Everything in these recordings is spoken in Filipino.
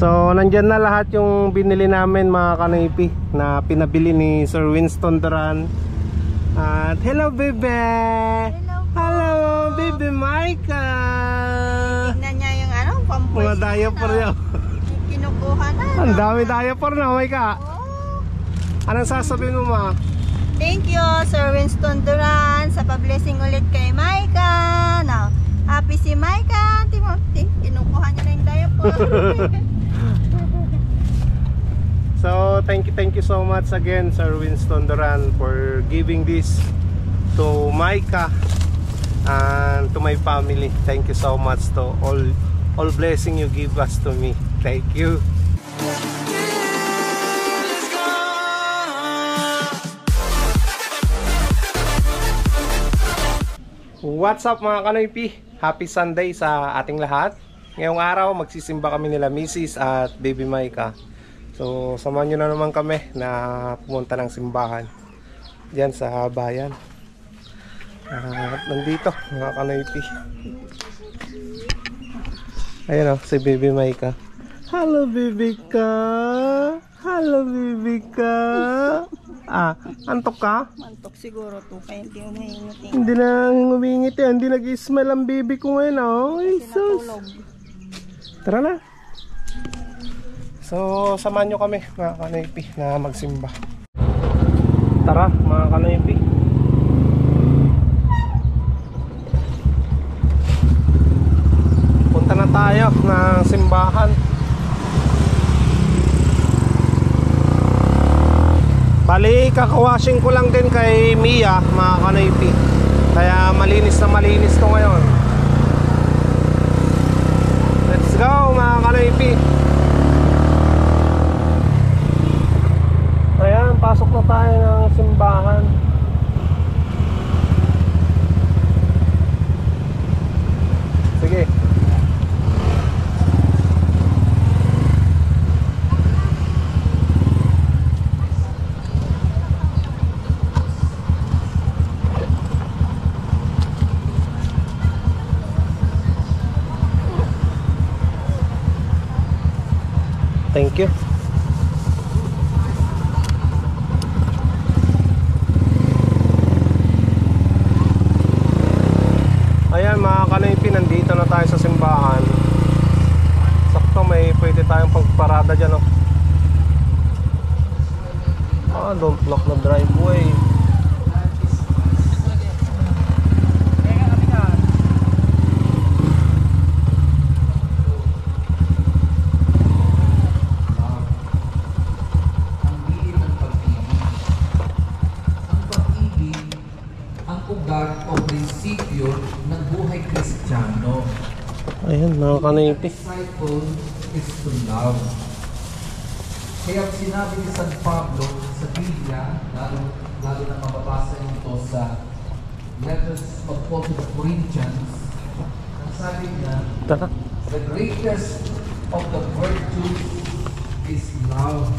So nandyan na lahat yung binili namin mga kanipi na pinabili ni Sir Winston Duran. At hello bebe. Hello baby Micah. Tignan niya yung ano, pampers. Mga diaper niya. Kinukuha na. Ang dami diaper na Micah. Anong sasabihin mo ma? Thank you Sir Winston Duran sa pa-blessing ulit kay Micah. Now, happy si Micah. Kinukuha niya na yung diaper. So thank you so much again Sir Winston Duran for giving this to Micah and to my family. Thank you so much to all blessing you give us to me. Thank you. What's up mga kanoypi? Happy Sunday sa ating lahat. Ngayong araw magsisimba kami nila Mrs. at Baby Micah. So samahan nyo na naman kami na pumunta ng simbahan diyan sa bayan. At nandito mga kanoypi. Ayan o, si Baby Micah. Hello baby ka. Hello baby ka. Antok ka? Antok siguro to, kaya hindi umingiti. Hindi na umingiti, hindi nag-smile ang baby ko ngayon. Oh, Jesus. Tara na. So, samahan nyo kami mga kanoypi na magsimba. Tara mga kanoypi. Punta na tayo ng simbahan. Bali, kakawashing ko lang din kay Mia mga kanoypi. Kaya malinis na malinis to ngayon. Let's go mga kanoypi. Ayan, pasok na tayo ng simbahan. Sige. Thank you. Ayan mga kanoypi, nandito na tayo sa simbahan. Sakto may pwede tayong pagparada dyan oh. Don't block the driveway. O prinsipyo ng buhay Kristiyano. Ayan mga kanoypi. Disciple is to love. Kaya sinabi ni San Pablo sa Biblia, lalo na mababasa nito sa letters of Paul to the Corinthians, ang sabi niya, the greatest of the virtues is love.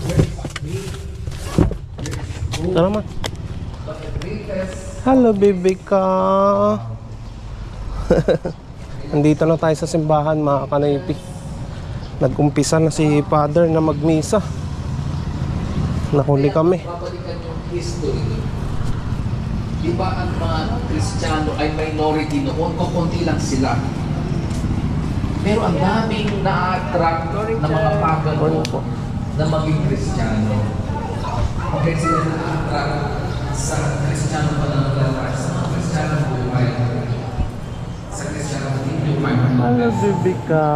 There is faith, there is hope. Tara ma. Hello baby ka. Andito na tayo sa simbahan mga kanoypi. Nag-umpisa na si Father na magmisa. Nahuli kami. Babalikan yung history. Di ba ang mga Kristiyano ay minority noon? Kukunti lang sila. Pero ang daming na-attract na mga pagano na maging Kristiyano. Okay, sila na-attract sa Kristiyano pananampalataya, sa mga Kristiyano buhay, sa Kristiyano buhay. Hello baby ka.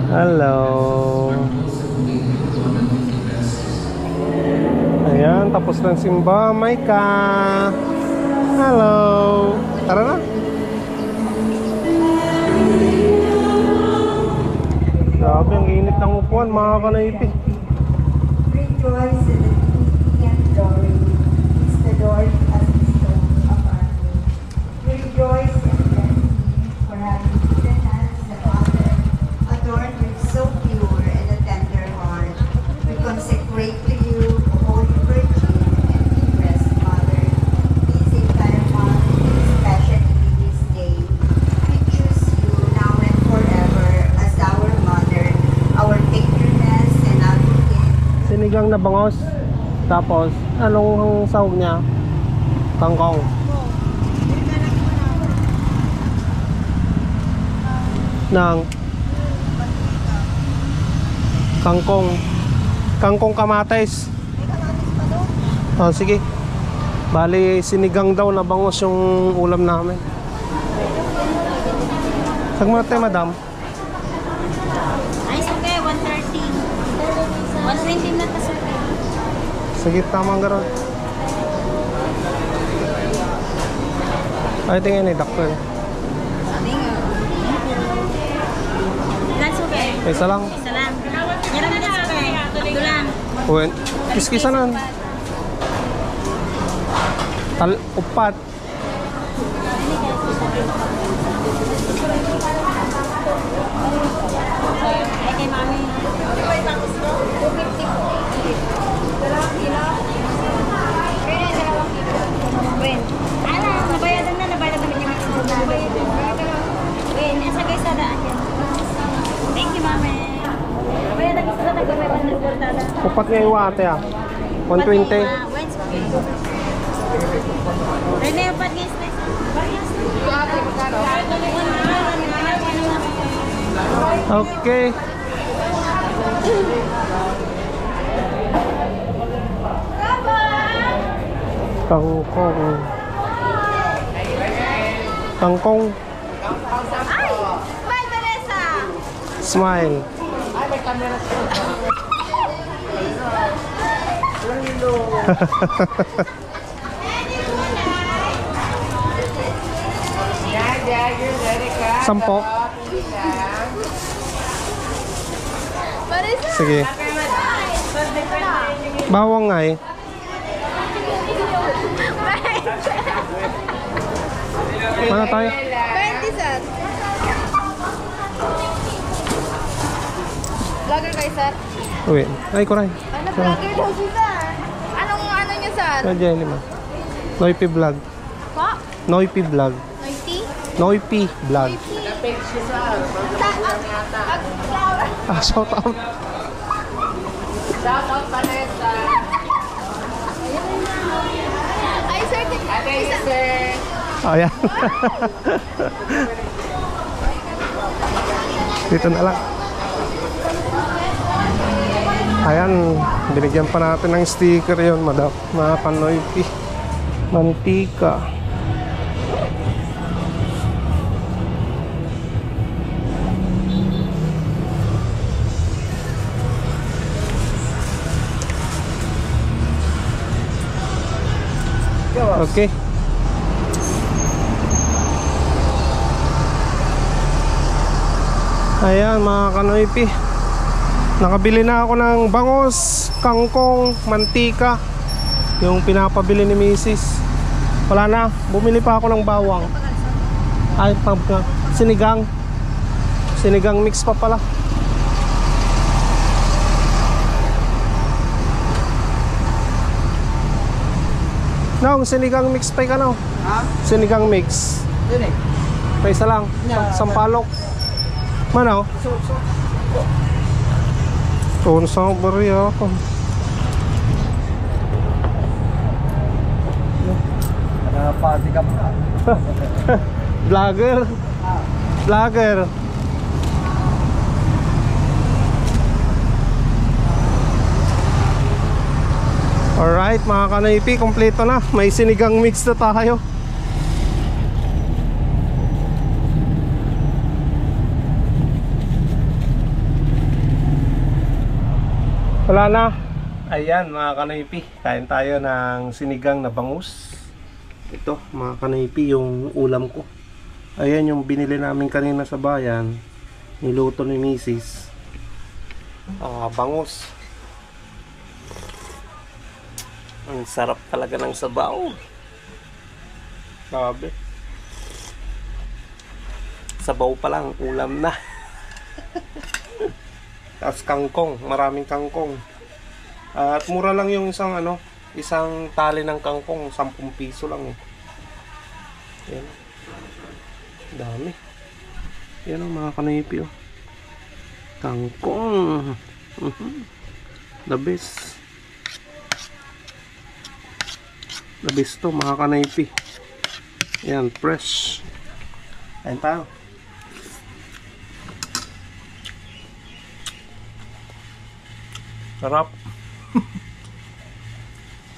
Hello. Ayan, tapos ng simba, Micah. Hello. Tara na. Grabe, ang init ng upuan mga kanoypi. Rejoice in the beauty and glory. It's the Lord as His stone upon you. Rejoice in the destiny for having hidden hands the Father, adorned with so pure and a tender heart. We consecrate to you, O Holy Virgin and Blessed Mother, these sinigang na bangos. Tapos, anong sahog niya? Kangkong. Nang kangkong. Kangkong kamates. Oh, sige. Bali, sinigang daw na bangos yung ulam namin. Sag mo tayo, madam. Ay, okay, 130. 120 na ta, sir. Sige, tamang garon. Ay, tingin ni doctor. Ilan, sir? Isa lang. Isa lang. Meron na, sir. Ito lang. Uwin. Kiskisa na. Upat. Ay, kay mami. Wen. Ala, nabayadan na namin yung mga Wen, nasa guys sa daan yan. Thank you, mami. Nabayadan ko sa nagbabayadan ng portada. Upat nga yung ate ah. 120. Wens, okay. Rene, upat guys. Okay. Kangkong. Kangkong. Ay! Bye, Teresa! Smile. Sampo. Sige. Bawang nga eh. Mana tayo? 20 sir. Vlogger kayo sir? Uwi. Ay, kuray. Ano vlogger daw si sir? Anong ano niya sir? Ano dyan, lima? Noipi vlog. Po? Noipi vlog. Noisy? Noipi vlog. Flower. Ah, shout out. Ay sir, Ayan. Dito na lang. Ayan, binigyan pa natin ng sticker yon, madam. Mga panoypi. Mantika. Okay. Ayan mga kanoypi, nakabili na ako ng bangos, kangkong, mantika, yung pinapabili ni Mrs. Wala na, bumili pa ako ng bawang. Ay, sinigang. Sinigang mix pa pala. No, sinigang mix pa ka no? Ha? Sinigang mix. Dini. Pa isa lang, sampalok. Mano? Kung saan bari ako. Pati ka pa. Vlogger. Vlogger. Alright mga kanaypi, kompleto na. May sinigang mix na tayo. Wala na. Ayan mga kanaypi, kain tayo ng sinigang na bangus. Ito mga kanaypi, yung ulam ko. Ayan yung binili namin kanina sa bayan. Niluto ni Mrs. Bangus. Ang sarap talaga ng sabaw. Grabe. Sabaw pa lang, ulam na. Tapos kangkong, maraming kangkong. At mura lang yung isang tali ng kangkong, 10 piso lang eh. Yan. Dami. Yan ang mga kanipi oh. Kangkong. The best. Labis to mga kanaypi. Ayan, fresh. Ayan tayo. Sarap.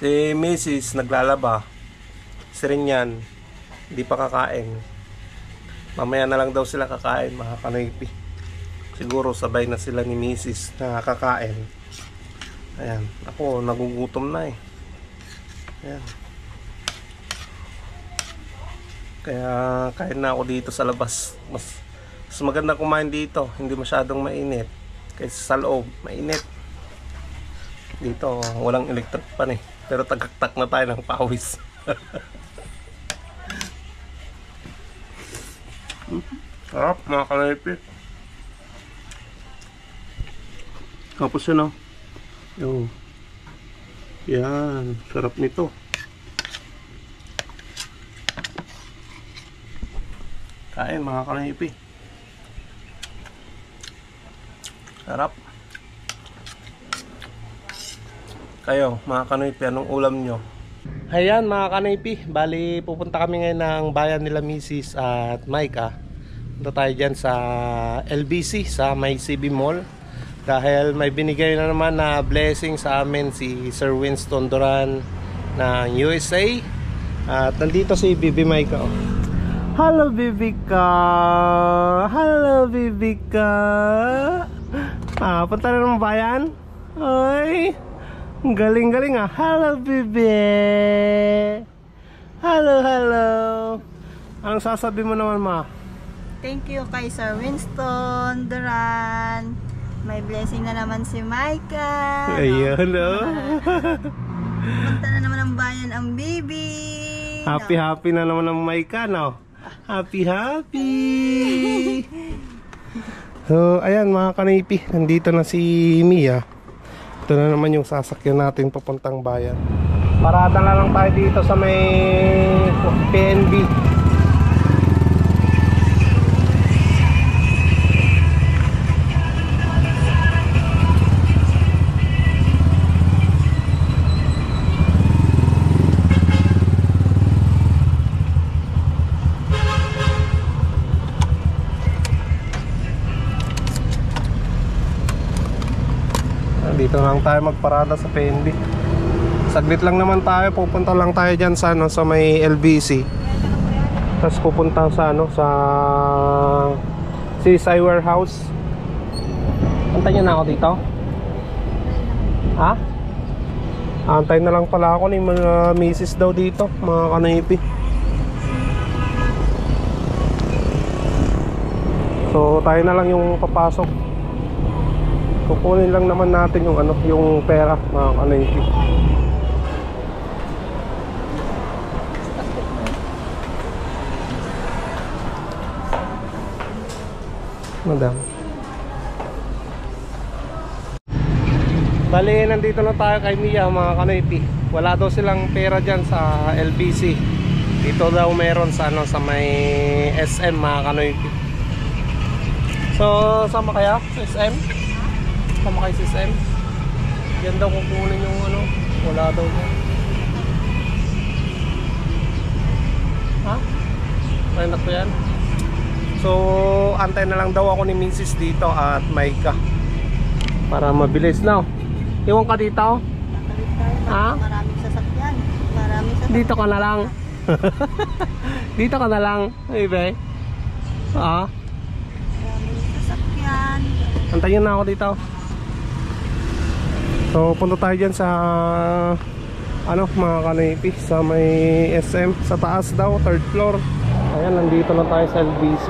Si Mrs. naglalaba. Si rin yan, hindi pa kakain. Mamaya na lang daw sila kakain mga kanaypi. Siguro sabay na sila ni Mrs. na kakain. Ayan, ako nagugutom na eh. Ayan. Kaya kain na ako dito sa labas. Mas maganda kumain dito, hindi masyadong mainit. Kaysa sa loob, mainit. Dito walang electric pan eh. Pero tagaktak na tayo ng pawis. Sarap mga kanaypi. Tapos yun oh. Yung yan, sarap nito. Kain mga kanaypi. Sarap. Kayo mga kanaypi, anong ulam nyo? Ayan mga kanaypi, bali pupunta kami ngayon ng bayan nila Mrs. at Micah. Punta tayo dyan sa LBC, sa may CB Mall. Dahil may binigay na naman na blessing sa amin si Sir Winston Duran ng USA. At nandito si Bibi Micah. Hello Bibika! Hello Bibika! Punta na ng bayan? Ay! Galing-galing ah! Hello Bibi! Hello, hello! Anong sasabi mo naman ma? Thank you kay Sir Winston Duran. May blessing na naman si Micah. Ayun oh! Punta na naman ang bayan ang baby. Happy na naman ang Micah no? Happy! So ayan mga kanaypi, nandito na si Mia. Ito na naman yung sasakyan natin papuntang bayan. Parada na lang tayo dito sa may PNB. Dito lang tayo magparada sa PNB. Saglit lang naman tayo, pupunta lang tayo diyan sa sa may LBC. Tapos pupunta sa sa Seaside Warehouse. Antayin na ako dito. Ha? Antay na lang pala ako ni mga misis daw dito, mga kanaypi. So tayo na lang yung papasok. Kukunin lang naman natin yung yung pera mga kanaypi. Madam. Bali, nandito na tayo kay Mia mga kanaypi. Wala daw silang pera dyan sa LBC. Dito daw meron sa sa may SM mga kanaypi. So, sama kaya sa SM? Sama kayo sa SM? Yan daw kukunin yung wala daw dyan. Ha? Kaya ko yan. So, antay na lang daw ako ni Mrs. dito at Micah para mabilis na. Iwan ka dito? Ha? Maraming sasakyan. Maraming sasakyan. Dito ka na lang. Dito ka na lang, baby. Ha? Maraming sasakyan. Antayin na ako dito. So, punta tayo dyan sa mga kanaypi sa may SM, sa taas daw, 3rd floor. Ayan, nandito na tayo sa LBC.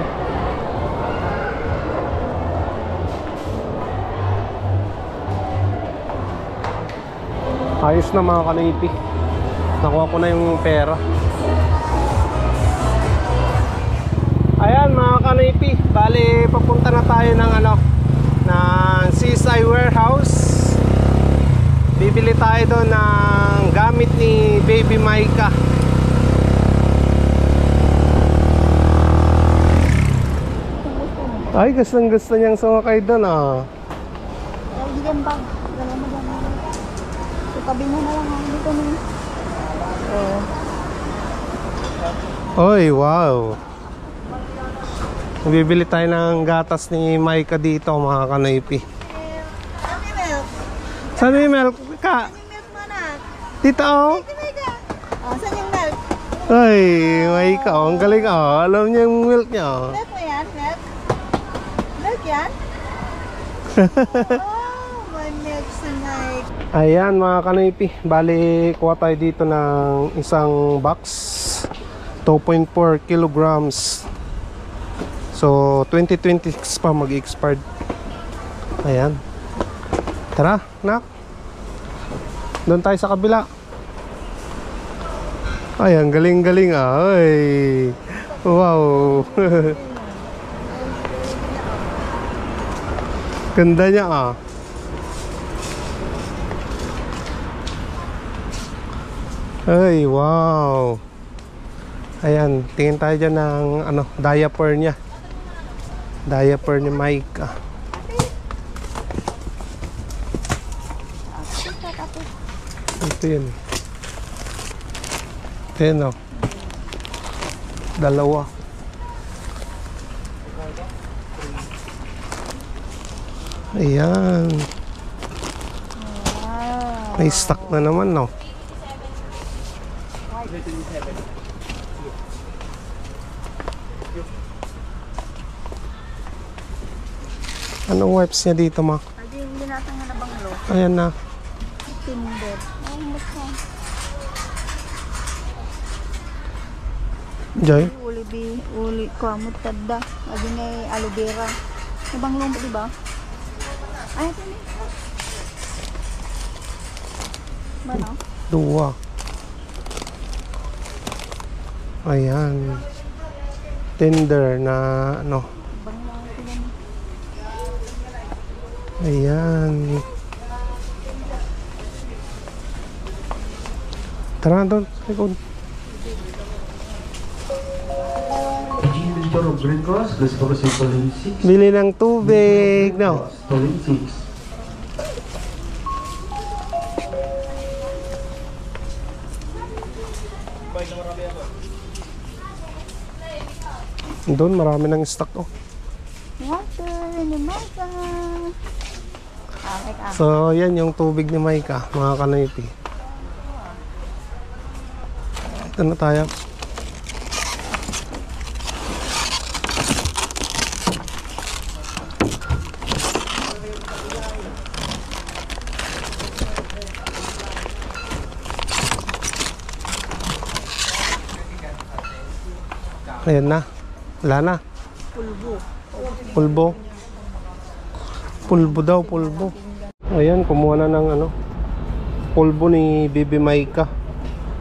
Ayos na mga kanaypi. Nakuha ko na yung pera. Ayan mga kanaypi, bali papunta na tayo ng ng Seaside Warehouse. Bibili tayo doon ng gamit ni Baby Micah. Ay, gusto niyang sumakay doon ah. Ay, diyan ba? Dala mo dyan. Itabi mo na lang. Dito mo. Oh. Oy, wow. Bibili tayo ng gatas ni Maika dito, mga kanoypi. Ano yung milk? Saan yung milk ka? Ano yung milk mo, anak? Dito, oh. Oh, saan yung milk? Ay, Maika, oh. Ang galing, oh. Alam niya yung milk niya, oh. Milk mo yan? Milk? Milk yan? Oh, may milk si Mike. Ayan, mga kanoypi. Bali, kuha tayo dito ng isang box. 2.4 kilograms. So, 2026 pa mag-expired. Ayan. Tara, nak. Doon tayo sa kabila. Ay, ang galing-galing, ah. Ay. Wow. Ganda niya, ah. Ay, wow. Ayan, tingin tayo dyan ng ano, diaper niya. Diaper ni Mike. Ito yun. Ito yun, oh. Dalawa. Ayan. May stock na naman, no? Anong wipes niya dito, ma? Adi yung binatang na banglo. Ayan na. Tinder. Oh, mukha. Joy? Uli bi, uli ko amot tadda. Adi nga aloe vera. Nabanglo mo, di ba? Ay, ito ni. Ano? Dua. Ayan. Tinder na ano. Banglo sila ni. Ayan. Tara doon. Likod. Eugene Victor of Green Cross, Grace Coruscant Tolerant 6. Bili ng tubig. No. Tolerant 6. Doon marami ng stock, oh. Water ni Masa. So, yan yung tubig ni Maika, mga kanoypi. Ito na tayo. Ayan na. Wala na. Pulbo. Pulbo daw, pulbo. Ayan, kumuha na ng ano, pulbo ni Bibi Maika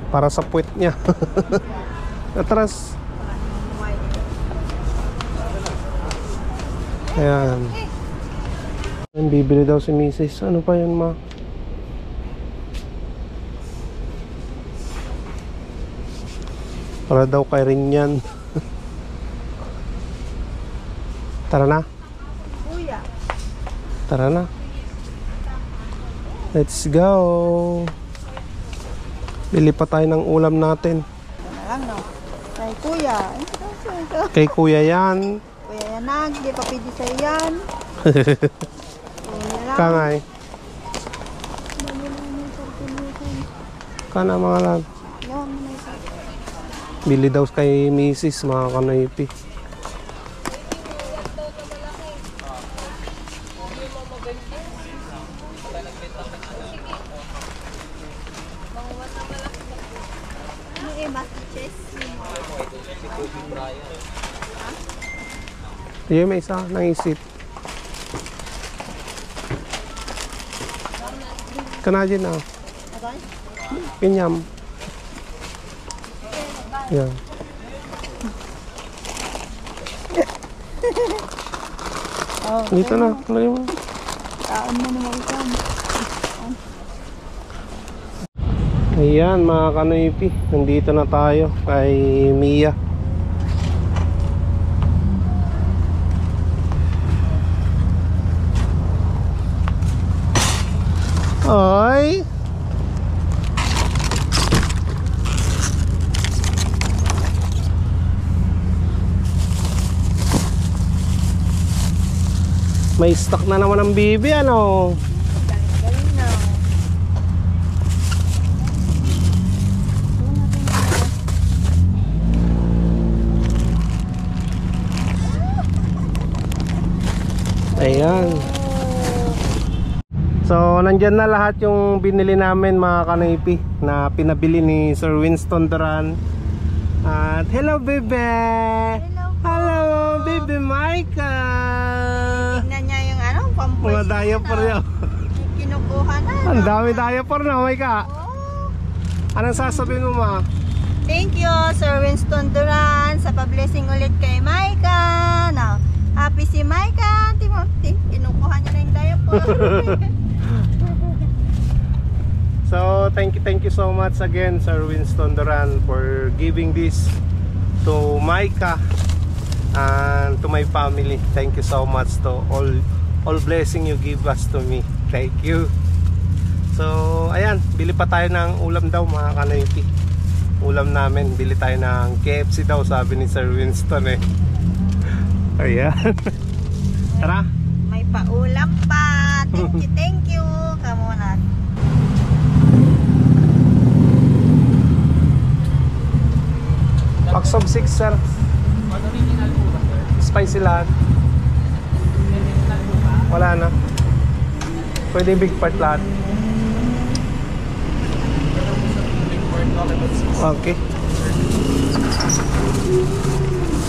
para sa puwet niya. Atras. Ayan. Ayan, bibili daw si Mrs. Ano pa yan, ma? Para daw kay Rinyan. Tara na. Kuya. Tara na. Let's go. Bili pa tayo ng ulam natin. Ito na lang, no? Kay kuya. Ito. Kay kuya yan. Kuya yan nag. Di pa pwede sa'yo yan. Kuya lang. Kangay. Kana mga lag. Yan, may isa. Bili daw kay Mrs. mga kanoypi. Ano eh, basket chess? Iya, may isa nangisip. Kanadyan na. Agoy? Pinyam. Yan. Oh, Dito na. Lagay mo. taon mo naman ikaw. Ayan mga kanoypi. Nandito na tayo kay Mia. Oy. May stock na naman ng bibi, ano? Galing na. Ayan. So, nandyan na lahat yung binili namin mga kanoypi na pinabili ni Sir Winston Duran. At hello, bebe! Hello, baby Micah! Tignan niya yung ano, pampers. Mga diaper niya. Kinukuha na. Ang dami diaper na, Micah. Anong sasabihin mo, ma? Thank you, Sir Winston Duran, sa pa-blessing ulit kay Micah. Now, happy si Micah. Timothy, kinukuha niya na yung diaper. So, thank you so much again, Sir Winston Duran, for giving this to Micah and to my family. Thank you so much to all blessing you give us to me. Thank you. So, ayan, bili pa tayo ng ulam daw mga kanoypi. Ulam namin, bili tayo ng KFC daw, sabi ni Sir Winston eh. Ayan. Tara. May paulam pa. Thank you. Kamu na. Box of 6, sir. Spicy lahat. Wala na. Pwede big part lahat. Okay.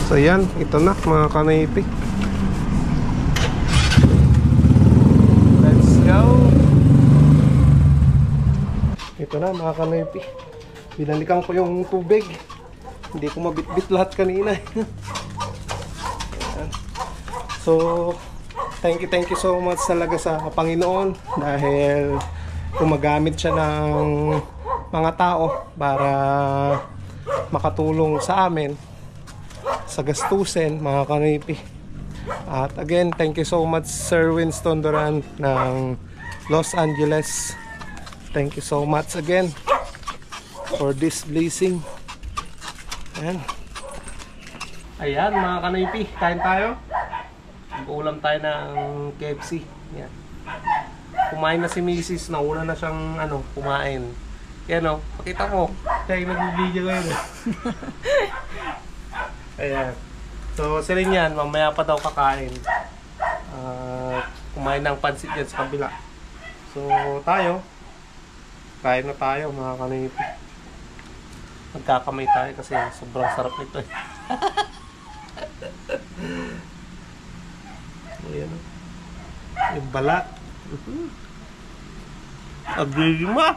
So yan, ito na mga kanoypi. Let's go. Ito na mga kanoypi. Binalikan ko yung tubig. Hindi ko mabitbit lahat kanina. So, thank you so much talaga sa Panginoon dahil gumagamit siya ng mga tao para makatulong sa amin sa gastusin mga kanoypi. At again, thank you so much Sir Winston Duran ng Los Angeles. Thank you so much again for this blessing. Ayan mga kanoypi, kain tayo. Mag-ulam tayo ng KFC. Ayan. Kumain na si Mrs. Nauna na siyang kumain. Yan o, pakita mo. Siya yung nag-video ngayon eh. Ayan. So sila yan, mamaya pa daw kakain. Kumain ng pansit dyan sa kabila. So tayo, kain na tayo mga kanoypi. Magkakamay tayo kasi sobrang sarap nito eh. Ayan o. Yung balat. Agima.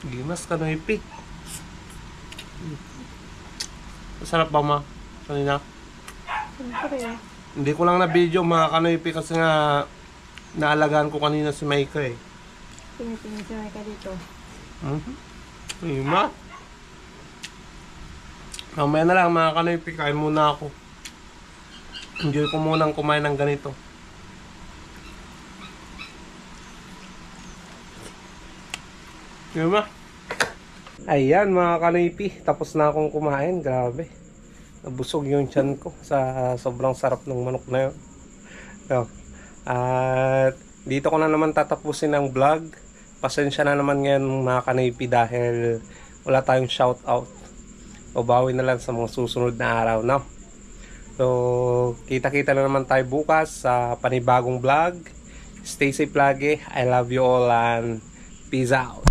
Gimas kanoypi. Masarap ba ma? Kanina? Siyempre. Hindi ko lang na video mga kanoypi kasi nga naalagaan ko kanina si Micah eh. Tingin si Micah dito. Ima. Mamaya na lang mga kanoypi, kain muna ako. Enjoy ko munang kumain ng ganito. Ima. Ayan mga kanoypi, tapos na akong kumain. Grabe, nabusog yung tiyan ko sa sobrang sarap ng manok na yun. So, at dito ko na naman tatapusin ang vlog. Pasensya na naman ngayon mga kanoypi dahil wala tayong shout out. O bawi na lang sa mga susunod na araw, no? So, kita-kita na naman tayo bukas sa panibagong vlog. Stay safe lagi. I love you all and peace out.